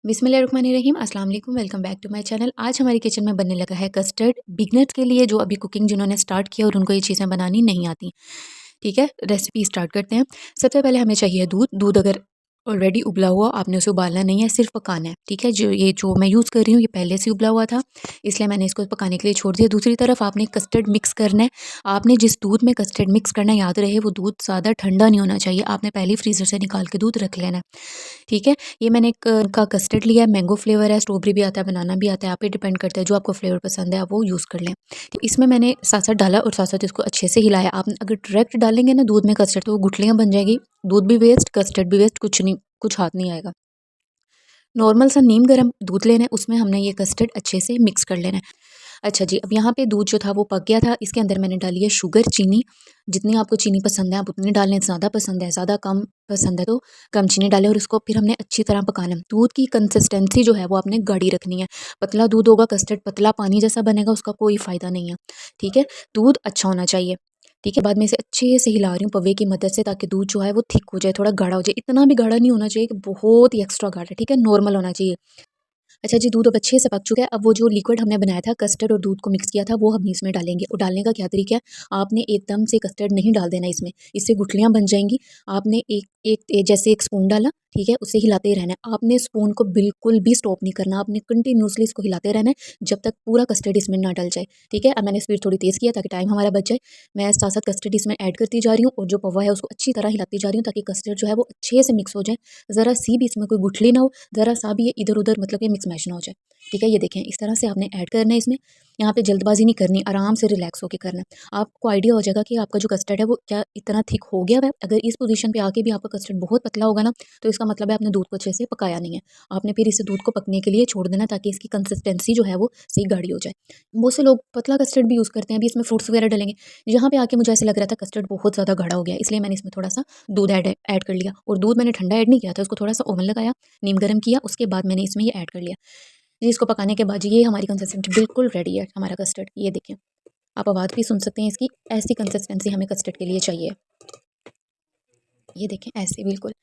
बिस्मिल्लाहिर्रहमानिर्रहीम, अस्सलाम वालेकुम। Welcome back to my channel. आज हमारी किचन में बनने लगा है कस्टर्ड। बिगनर्स के लिए, जो अभी कुकिंग जिन्होंने स्टार्ट किया और उनको ये चीज़ें बनानी नहीं आती। ठीक है, रेसिपी स्टार्ट करते हैं। सबसे पहले हमें चाहिए दूध अगर ऑलरेडी उबला हुआ, आपने उसे उबालना नहीं है, सिर्फ पकाना है। ठीक है, जो मैं यूज़ कर रही हूँ ये पहले से उबला हुआ था, इसलिए मैंने इसको पकाने के लिए छोड़ दिया। दूसरी तरफ आपने कस्टर्ड मिक्स करना है। आपने जिस दूध में कस्टर्ड मिक्स करना है, याद रहे वो दूध ज़्यादा ठंडा नहीं होना चाहिए। आपने पहले ही फ्रीज़र से निकाल के दूध रख लेना है। ठीक है, ये मैंने एक का कस्टर्ड लिया है, मैंगो फ्लेवर है, स्ट्रॉबेरी भी आता है, बनाना भी आता है, आप पे डिपेंड करता है जो आपको फ्लेवर पसंद है आप वो यूज़ कर लें। तो इसमें मैंने साथ साथ डाला और साथ साथ इसको अच्छे से हिलाया। आप अगर डायरेक्ट डालेंगे ना दूध में कस्टर्ड तो वो गुठलियाँ बन जाएगी, दूध भी वेस्ट, कस्टर्ड भी वेस्ट, कुछ हाथ नहीं आएगा। नॉर्मल सा नीम गर्म दूध लेना है, उसमें हमने ये कस्टर्ड अच्छे से मिक्स कर लेना है। अच्छा जी, अब यहाँ पे दूध जो था वो पक गया था। इसके अंदर मैंने डाली है शुगर, चीनी। जितनी आपको चीनी पसंद है आप उतनी डाल लें। ज़्यादा पसंद है, ज़्यादा कम पसंद है तो कम चीनी डालें। और इसको फिर हमने अच्छी तरह पकाना है। दूध की कंसिस्टेंसी जो है वो आपने गाढ़ी रखनी है। पतला दूध होगा कस्टर्ड पतला पानी जैसा बनेगा, उसका कोई फ़ायदा नहीं है। ठीक है, दूध अच्छा होना चाहिए। ठीक है, बाद में इसे अच्छे से हिला रही हूँ पवे की मदद से, ताकि दूध जो है वो थिक हो जाए, थोड़ा गाढ़ा हो जाए। इतना भी गाढ़ा नहीं होना चाहिए कि बहुत ही एक्स्ट्रा गाढ़ा, ठीक है, नॉर्मल होना चाहिए। अच्छा जी, दूध अब अच्छे से पक चुका है। अब वो जो लिक्विड हमने बनाया था, कस्टर्ड और दूध को मिक्स किया था, वो हम इसमें डालेंगे। और डालने का क्या तरीका है, आपने एकदम से कस्टर्ड नहीं डाल देना इसमें, इससे गुठलियाँ बन जाएंगी। आपने जैसे एक स्पून डाला, ठीक है, उससे हिलाते ही रहना है। आपने स्पून को बिल्कुल भी स्टॉप नहीं करना, आपने कंटिन्यूसली इसको हिलाते रहना है जब तक पूरा कस्टर्ड इसमें ना डल जाए। ठीक है, अब मैंने स्पीड थोड़ी तेज़ किया ताकि टाइम हमारा बच जाए। मैं साथ साथ कस्टर्ड इसमें ऐड करती जा रही हूँ और जो पवा है उसको अच्छी तरह हिलाती जा रही हूँ, ताकि कस्टर्ड जो है वो अच्छे से मिक्स हो जाए। ज़रा सी भी इसमें कोई गुठली ना हो, ज़रा सा भी ये इधर उधर मतलब कि मिक्स मैश ना हो जाए। ठीक है, ये देखें इस तरह से आपने ऐड करना है इसमें। यहाँ पे जल्दबाजी नहीं करनी, आराम से रिलैक्स होकर करना है। आपको आइडिया हो जाएगा कि आपका जो कस्टर्ड है वो क्या इतना थिक हो गया है। अगर इस पोजीशन पे आके भी आपका कस्टर्ड बहुत पतला होगा ना, तो इसका मतलब है आपने दूध को अच्छे से पकाया नहीं है। आपने फिर इसे दूध को पकने के लिए छोड़ देना, ताकि इसकी कंसिस्टेंसी जो है वो सही गाढ़ी हो जाए। बहुत से लोग पतला कस्टर्ड भी यूज़ करते हैं, अभी इसमें फ्रूट्स वगैरह डलेंगे। यहाँ पे आके मुझे ऐसा लग रहा था कस्टर्ड बहुत ज़्यादा गाढ़ा हो गया, इसलिए मैंने इसमें थोड़ा सा दूध ऐड कर लिया। और दूध मैंने ठंडा ऐड नहीं किया था, उसको थोड़ा सा ओवन लगाया, नीम गर्म किया, उसके बाद मैंने इसमें ये ऐड कर लिया जी। इसको पकाने के बाद ये हमारी कंसिस्टेंसी बिल्कुल रेडी है हमारा कस्टर्ड। ये देखें, आप आवाज़ भी सुन सकते हैं इसकी, ऐसी कंसिस्टेंसी हमें कस्टर्ड के लिए चाहिए। ये देखें ऐसे बिल्कुल।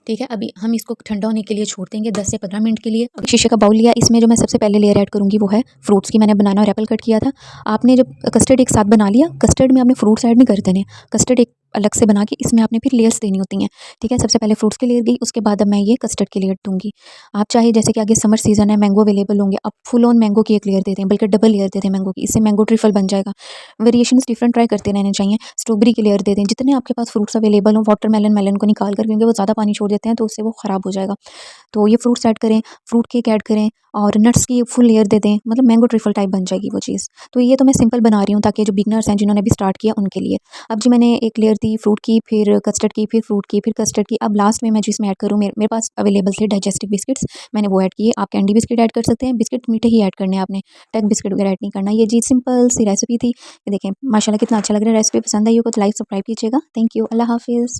ठीक है, अभी हम इसको ठंडा होने के लिए छोड़ देंगे 10 से 15 मिनट के लिए। अभी शीशे का बाउल लिया, इसमें जो मैं सबसे पहले लेयर ऐड करूँगी वो है फ्रूट्स की। मैंने बनाना और एप्पल कट किया था। आपने जब कस्टर्ड एक साथ बना लिया, कस्टर्ड में आपने फ्रूट्स ऐड नहीं कर देने, कस्टर्ड एक अलग से बना के इसमें आपने फिर लेयर्स देनी होती हैं। ठीक है, सबसे पहले फ्रूट्स की लेयर दी, उसके बाद अब मैं ये कस्टर्ड की लेयर दूँगी। आप चाहे जैसे कि आगे समर सीज़न है, मैंगो अवेलेबल होंगे, आप फुल ऑन मैंगो की एक लेयर दे दें, बल्कि डबल लेयर दे दें मैंगो की, इससे मैंगो ट्रिफल बन जाएगा। वेरिएशंस डिफरेंट ट्राई करते रहने चाहिए। स्ट्रॉबेरी की लेयर दे दें, जितने आपके पास फ्रूट्स अवेलेबल हो। वाटरमेलन मेलन को निकाल कर, क्योंकि वो ज़्यादा पानी छोड़ देते हैं तो उससे वो ख़राब हो जाएगा। तो ये फ्रूट्स ऐड करें, फ्रूट केक ऐड करें और नट्स की फुल लेयर दे दें, मतलब मैंगो ट्रिफल टाइप बन जाएगी वो चीज़। तो ये तो मैं सिंपल बना रही हूँ ताकि जो बिगनर्स हैं जिन्होंने अभी स्टार्ट किया उनके लिए। अब जी मैंने एक लेयर दी फ्रूट की, फिर कस्टर्ड की, फिर फ्रूट की, फिर कस्टर्ड की। अब लास्ट में मैं जिसमें ऐड करूँ, मेरे पास अवेलेबल थे डाइजेस्टिव बिस्किट्स, मैंने वो ऐड किए। आप कैंडी बिस्किट ऐड कर सकते हैं, बिस्किट मीठे ही ऐड करने हैं आपने, टैग बिस्किट वगैरह ऐड नहीं करना। ये जी सिंपल सी रेसिपी थी। ये देखें माशाल्लाह कितना अच्छा लग रहा है। रेसिपी पसंद आई हो तो लाइक सब्सक्राइब कीजिएगा। थैंक यू, अल्लाह हाफिज़।